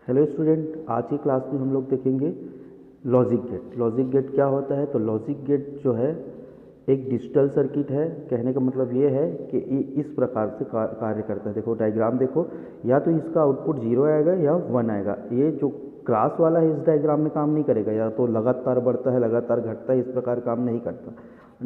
Hello student, आज की class में हम लोग देखेंगे लॉजिक गेट। लॉजिक गेट क्या होता है? तो लॉजिक गेट जो है एक डिजिटल सर्किट है। कहने का मतलब ये है कि ये इस प्रकार से कार्य करता है। देखो डायग्राम देखो, या तो इसका आउटपुट 0 आएगा या 1 आएगा। ये जो क्रॉस वाला है इस डायग्राम में काम नहीं करेगा, या तो लगातार बढ़ता है लगातार घटता है, इस प्रकार काम नहीं करता।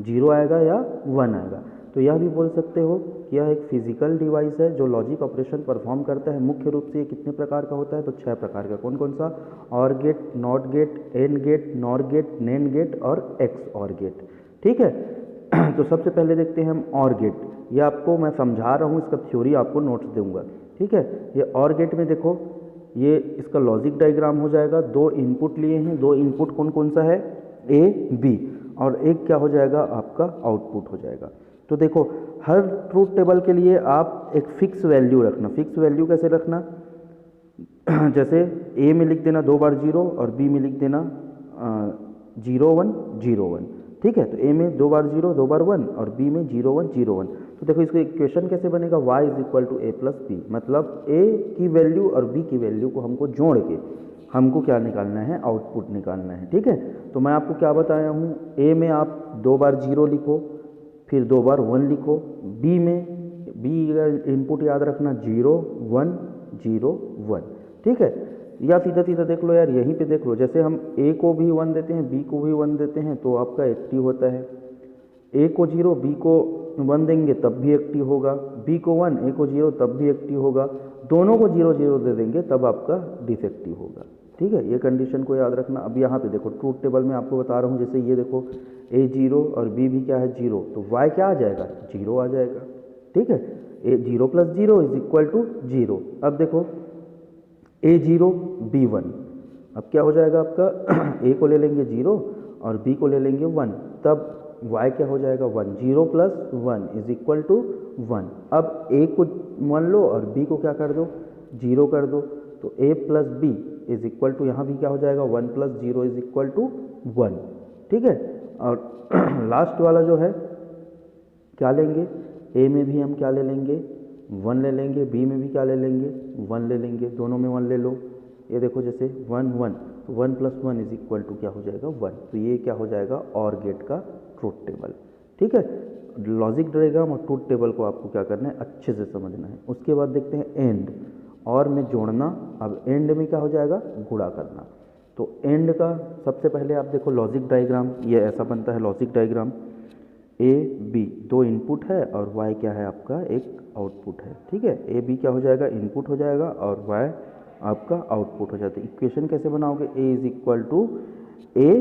0 आएगा या 1 आएगा। तो यह भी बोल सकते हो कि यह एक फिजिकल डिवाइस है जो लॉजिक ऑपरेशन परफॉर्म करता है। मुख्य रूप से ये कितने प्रकार का होता है? तो 6 प्रकार का। कौन कौन सा? Or gate, not gate, and gate, nor gate, nand gate और एक्स और गेट। ठीक है। तो सबसे पहले देखते हैं हम और गेट। ये आपको मैं समझा रहा हूँ, इसका थ्योरी आपको नोट्स दूंगा। ठीक है। ये और गेट में देखो, ये इसका लॉजिक डायग्राम हो जाएगा। 2 इनपुट लिए हैं। 2 इनपुट कौन कौन सा है? ए, बी, और एक क्या हो जाएगा? आपका आउटपुट हो जाएगा। तो देखो, हर ट्रूथ टेबल के लिए आप एक फिक्स वैल्यू रखना। फिक्स वैल्यू कैसे रखना? जैसे ए में लिख देना 2 बार 0 और बी में लिख देना 0 1 0 1। ठीक है। तो ए में 2 बार 0 2 बार 1 और बी में 0 1 0 1। तो देखो इसका इक्वेशन कैसे बनेगा? y is equal to A plus b. मतलब ए की वैल्यू और बी की वैल्यू को हमको जोड़ के हमको क्या निकालना है? आउटपुट निकालना है। ठीक है। तो मैं आपको क्या बताया हूँ, ए में आप 2 बार 0 लिखो, फिर 2 बार 1 लिखो। बी में बी इनपुट याद रखना 0 1 0 1। ठीक है। या सीधा सीधा देख लो यार, यहीं पे देख लो, जैसे हम ए को भी 1 देते हैं, बी को भी 1 देते हैं, तो आपका एक्टिव होता है। ए को 0 बी को 1 देंगे तब भी एक्टिव होगा, बी को 1 ए को 0 तब भी एक्टिव होगा, दोनों को 0 0 दे देंगे तब आपका डिसएक्टिव होगा। ठीक है। ये कंडीशन को याद रखना। अब यहाँ पे देखो ट्रूथ टेबल में आपको बता रहा हूँ, जैसे ये देखो ए 0 और बी भी क्या है? 0, तो वाई क्या आ जाएगा? 0 आ जाएगा। ठीक है। ए 0 प्लस 0 इज इक्वल टू 0। अब देखो ए 0 बी 1, अब क्या हो जाएगा आपका? ए को ले लेंगे 0 और बी को ले लेंगे 1, तब y क्या हो जाएगा? 1। 0 प्लस 1 इज इक्वल टू 1। अब a को 1 लो और b को क्या कर दो? 0 कर दो। तो a plus b is equal to, यहाँ भी क्या हो जाएगा? 1 प्लस 0 इज इक्वल टू 1। ठीक है। और लास्ट वाला जो है क्या लेंगे? a में भी हम क्या ले लेंगे? 1 ले लेंगे। बी में भी क्या ले लेंगे? 1 ले लेंगे। दोनों में 1 ले लो। ये देखो जैसे 1 1, तो 1 प्लस 1 इज इक्वल टू क्या हो जाएगा? 1। तो ये क्या हो जाएगा? और गेट का ट्रूथ टेबल। ठीक है। लॉजिक डायग्राम और ट्रूथ टेबल को आपको क्या करना है? अच्छे से समझना है। उसके बाद देखते हैं एंड। और में जोड़ना। अब एंड में क्या हो जाएगा? गुणा करना। तो एंड का सबसे पहले आप देखो लॉजिक डायग्राम, ये ऐसा बनता है logic diagram. A b 2 input है और वाई क्या है? आपका एक आउटपुट है। ठीक है। ए बी क्या हो जाएगा? इनपुट हो जाएगा और वाई आपका आउटपुट हो जाता है। इक्वेशन कैसे बनाओगे? A is equal to A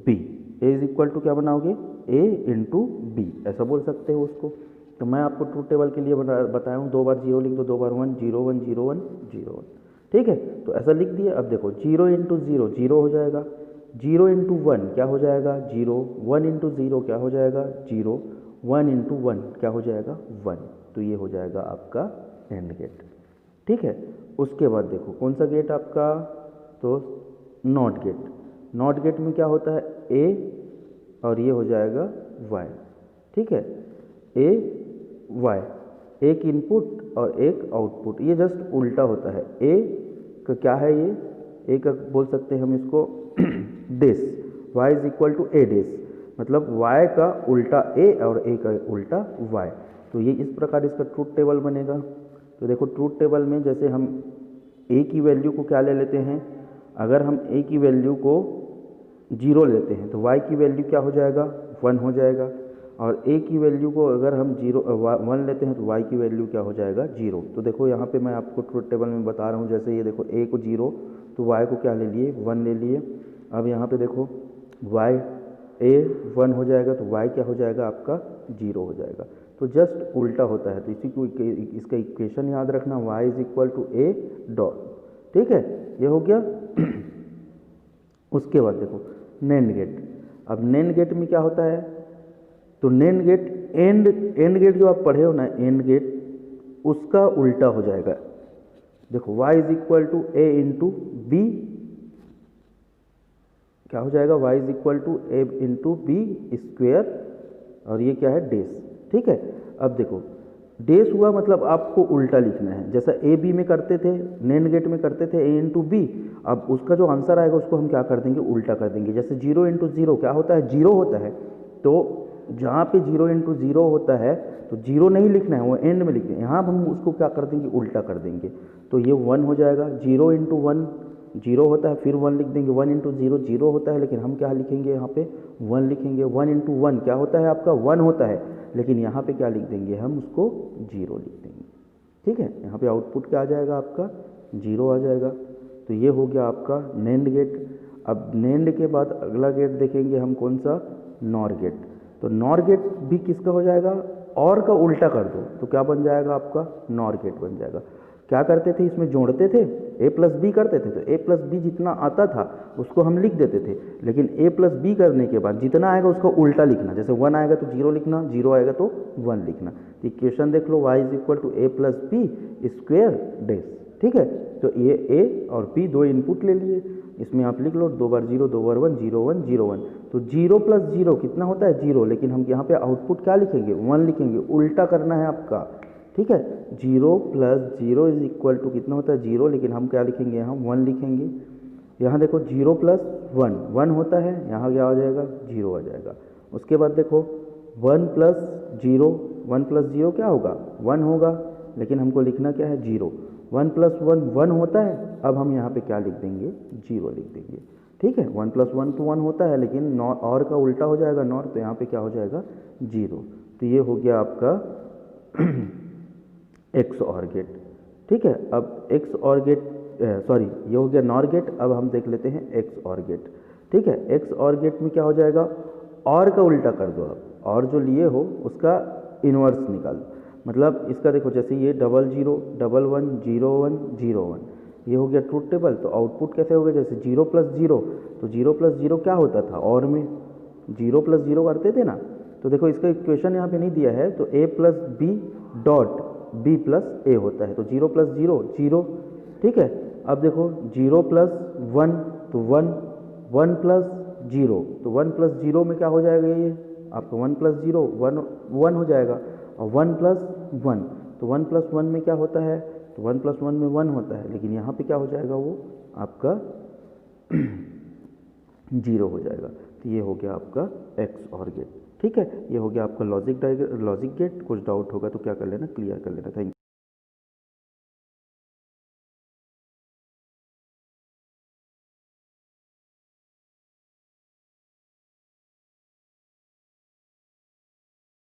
B. A is equal to क्या बनाओगे? ए इंटू बी, ऐसा बोल सकते हो उसको। तो मैं आपको ट्रूथ टेबल के लिए बताया हूँ, 2 बार 0 लिख दो, 2 बार 1 0 1 0 1 0 1। ठीक है। तो ऐसा लिख दिया। अब देखो 0 इंटू 0 0 हो जाएगा, 0 इंटू 1 क्या हो जाएगा? 0, 1 इंटू 0 क्या हो जाएगा? 0, 1 इंटू 1 क्या हो जाएगा? 1। तो ये हो जाएगा आपका एंड गेट। ठीक है। उसके बाद देखो कौन सा गेट आपका? तो नॉट गेट। नॉट गेट में क्या होता है? ए और ये हो जाएगा वाई। ठीक है। ए वाई, एक इनपुट और एक आउटपुट। ये जस्ट उल्टा होता है। ए का क्या है? ये ए का बोल सकते हैं हम इसको डेस। वाई इज इक्वल टू ए डेस, मतलब वाई का उल्टा ए और ए का उल्टा वाई। तो ये इस प्रकार इसका ट्रूथ टेबल बनेगा। तो देखो ट्रूथ टेबल में जैसे हम ए की वैल्यू को क्या ले लेते हैं? अगर हम ए की वैल्यू को 0 लेते हैं तो y की वैल्यू क्या हो जाएगा? 1 हो जाएगा। और a की वैल्यू को अगर हम 1 लेते हैं तो y की वैल्यू क्या हो जाएगा? 0। तो देखो यहाँ पे मैं आपको ट्रूथ टेबल में बता रहा हूँ, जैसे ये देखो a को 0 तो y को क्या ले लिए? 1 ले लिए। अब यहाँ पे देखो y a 1 हो जाएगा तो y क्या हो जाएगा? आपका 0 हो जाएगा। तो जस्ट उल्टा होता है। तो इसी को इसका इक्वेशन याद रखना, y is equal to a dot. ठीक है। ये हो गया। उसके बाद देखो नैंड गेट। अब नैंड गेट में क्या होता है? तो नैंड गेट एंड गेट जो आप पढ़े हो ना, एंड गेट, उसका उल्टा हो जाएगा। देखो y is equal to a into b, क्या हो जाएगा? y is equal to a into b square, और ये क्या है? डेस। ठीक है। अब देखो डेस हुआ मतलब आपको उल्टा लिखना है, जैसा ए बी में करते थे, नैंड गेट में करते थे ए इंटू बी, अब उसका जो आंसर आएगा उसको हम क्या कर देंगे, उल्टा कर देंगे। जैसे 0 इंटू जीरो क्या होता है, 0 होता है, तो जहाँ पे 0 इंटू जीरो होता है तो 0 नहीं लिखना है, वो एंड में लिखना है, यहाँ हम उसको क्या कर देंगे, उल्टा कर देंगे। तो ये 1 हो जाएगा, 0 इंटू वन 0 होता है, फिर 1 लिख देंगे, 1 इंटू जीरो 0 होता है, लेकिन हम क्या लिखेंगे यहाँ पे 1 लिखेंगे। 1 इंटू वन क्या होता है आपका 1 होता है, लेकिन यहाँ पे क्या लिख देंगे, हम उसको 0 लिख देंगे। ठीक है, यहाँ पे आउटपुट क्या आ जाएगा आपका 0 आ जाएगा। तो ये हो गया आपका नैंड गेट। अब नैंड के बाद अगला गेट देखेंगे हम कौन सा, नॉर गेट। तो नॉर गेट भी किसका हो जाएगा, और का उल्टा कर दो तो क्या बन जाएगा आपका, नॉर गेट बन जाएगा। क्या करते थे, इसमें जोड़ते थे, ए प्लस बी करते थे, तो ए प्लस बी जितना आता था उसको हम लिख देते थे, लेकिन ए प्लस बी करने के बाद जितना आएगा उसका उल्टा लिखना। जैसे 1 आएगा तो 0 लिखना, 0 आएगा तो 1 लिखना। तो इक्वेशन देख लो, y is equal to A plus B square डेस। ठीक है, तो ये ए और बी दो इनपुट ले लिए, इसमें आप लिख लो 2 बार 0 2 बार 1 0 1 0 1। तो 0 प्लस 0 कितना होता है 0, लेकिन हम यहाँ पे आउटपुट क्या लिखेंगे 1 लिखेंगे, उल्टा करना है आपका। ठीक है, 0 प्लस 0 इज इक्वल टू कितना होता है 0, लेकिन हम क्या लिखेंगे यहाँ 1 लिखेंगे। यहाँ देखो 0 प्लस 1 1 होता है, यहाँ क्या आ जाएगा 0 आ जाएगा। उसके बाद देखो 1 प्लस 0 1 प्लस 0 क्या होगा 1 होगा, लेकिन हमको लिखना क्या है 0। 1 प्लस 1 1 होता है, अब हम यहाँ पे क्या लिख देंगे 0 लिख देंगे। ठीक है, 1 प्लस 1 तो 1 होता है, लेकिन नॉर और का उल्टा हो जाएगा नॉर, तो यहाँ पे क्या हो जाएगा 0। तो ये हो गया आपका एक्स और गेट। ठीक है, अब एक्स और गेट सॉरी ये हो गया नॉर गेट। अब हम देख लेते हैं एक्स और गेट। ठीक है, एक्स और गेट में क्या हो जाएगा, और का उल्टा कर दो आप, और जो लिए हो उसका इन्वर्स निकाल दो। मतलब इसका देखो, जैसे ये 0 0 1 1 0 1 0 1, ये हो गया ट्रूथ टेबल। तो आउटपुट कैसे हो गया, जैसे 0 प्लस 0, तो 0 प्लस 0 क्या होता था, और में 0 प्लस 0 करते थे ना। तो देखो इसका इक्वेशन यहाँ पे नहीं दिया है, तो a plus B dot b plus A होता है, तो 0 प्लस 0 0। ठीक है, अब देखो 0 प्लस 1 तो 1 1 प्लस 0, तो 1 प्लस 0 में क्या हो जाएगा, ये आपका 1 प्लस 0 1 1 हो जाएगा, और 1 प्लस 1 तो 1 प्लस 1 में क्या होता है, तो 1 प्लस 1 में 1 होता है, लेकिन यहाँ पे क्या हो जाएगा वो आपका 0 हो जाएगा। तो ये हो गया आपका एक्स और गेट। ठीक है, ये हो गया आपका लॉजिक गेट। कुछ डाउट होगा तो क्या कर लेना, क्लियर कर लेना। Thank you.